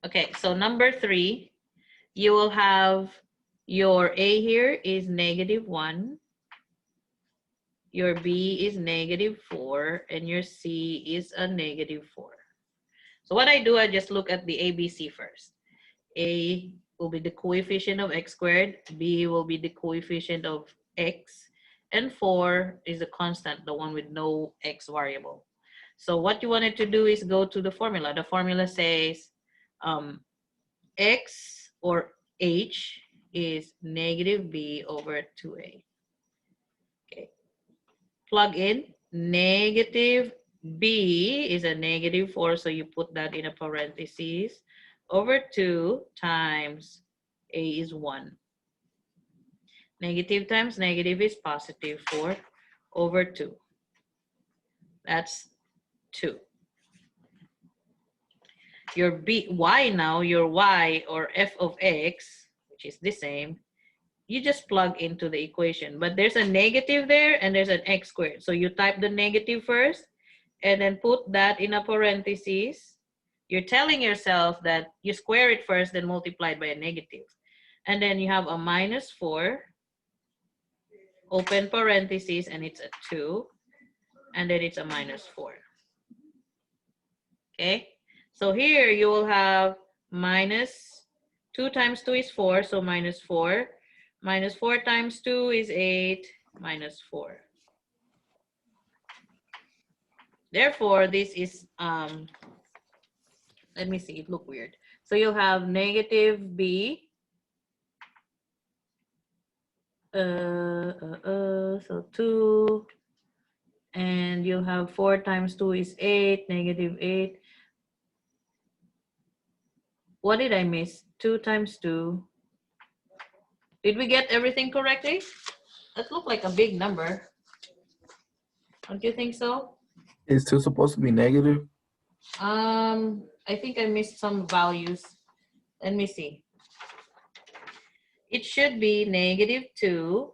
Okay, so number 3, you will have your A here is -1, your B is -4, and your C is a -4. So what I do, I just look at the ABC first. A will be the coefficient of x squared, B will be the coefficient of x, and 4 is a constant, the one with no x variable. So what you wanted to do is go to the formula. The formula says x or h is -b over 2a. Okay. Plug in negative b is a -4, so you put that in a parentheses, over 2 times a is 1. Negative times negative is positive, 4 over 2. That's 2. Your y now, your y or f of x, which is the same, you just plug into the equation. But there's a negative there and there's an x squared. So you type the negative first and then put that in a parentheses. You're telling yourself that you square it first, then multiply by a negative. And then you have a -4, open parentheses, and it's a 2. And then it's a -4. Okay? So here you will have -2 times 2 is 4, so -4. -4 times 2 is 8, -4. Therefore, this is, let me see, it look weird. So you'll have negative b, so 2, and you'll have 4 times 2 is 8, -8. What did I miss? 2 times 2. Did we get everything correctly? That looked like a big number. Don't you think so? Is 2 supposed to be negative? I think I missed some values. Let me see. It should be -2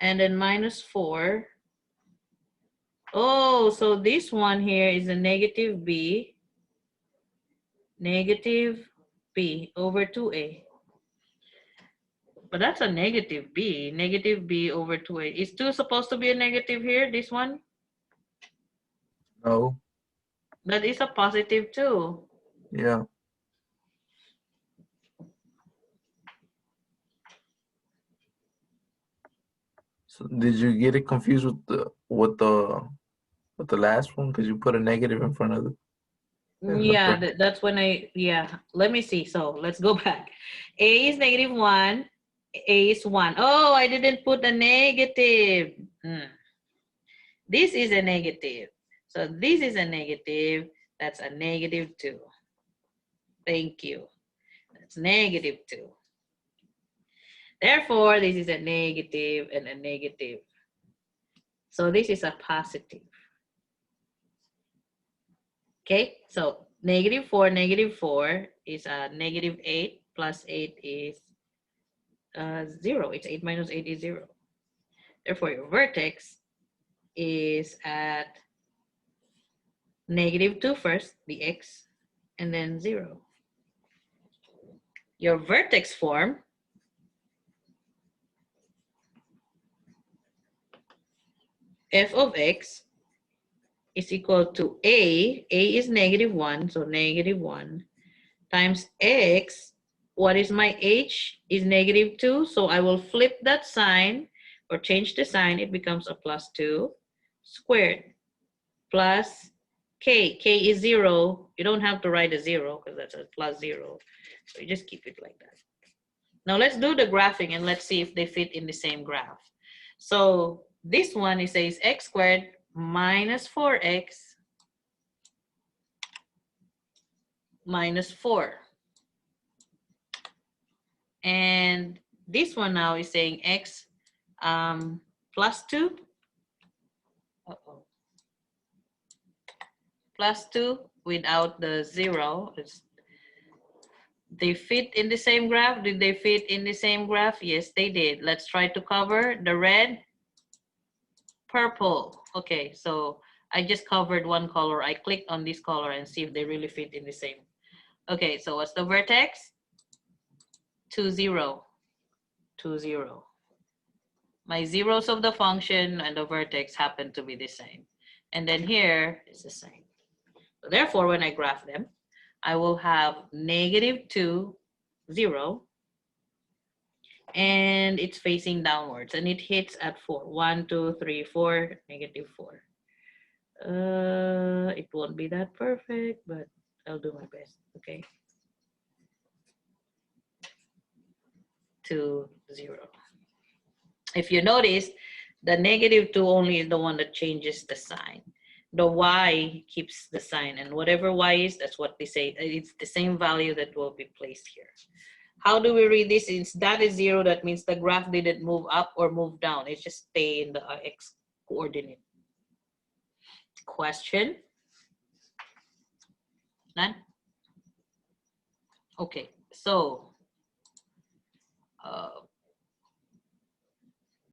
and then -4. Oh, so this one here is a negative b over 2a. But that's a negative b over 2a. Is 2 supposed to be a negative here, this one? No. That is a positive 2. Yeah. So did you get it confused with the last one because you put a negative in front of it? Yeah, that's when yeah, let me see. So let's go back. A is -1, A is 1. Oh, I didn't put a negative. This is a negative. So this is a negative. That's a -2. Thank you. That's -2. Therefore, this is a negative and a negative. So this is a positive. Okay, so -4 is a -8 plus 8 is 0. It's 8 minus 8 is 0. Therefore, your vertex is at -2 first, the x, and then 0. Your vertex form f of x is equal to a is -1, so -1 times x. What is my h? Is -2, so I will flip that sign or change the sign. It becomes a +2 squared plus k. K is 0. You don't have to write a 0 because that's a +0. So you just keep it like that. Now let's do the graphing and let's see if they fit in the same graph. So this one, it says x squared minus 4x minus 4. And this one now is saying x plus 2. Plus 2 without the 0. They fit in the same graph. Did they fit in the same graph? Yes, they did. Let's try to cover the red, purple. Okay, so I just covered one color. I clicked on this color and see if they really fit in the same Okay, so what's the vertex? 2, 0, 2, 0. My zeros of the function and the vertex happen to be the same. And then here is the same. So therefore, when I graph them, I will have -2, 0, and it's facing downwards, and it hits at 4. 1, 2, 3, 4, -4. It won't be that perfect, but I'll do my best. Okay. 2, 0. If you notice, the -2 only is the one that changes the sign. The y keeps the sign, and whatever y is, that's what they say. It's the same value that will be placed here. How do we read this? Since that is 0, that means the graph didn't move up or move down. It just stay in the x coordinate. Question? None? Okay, so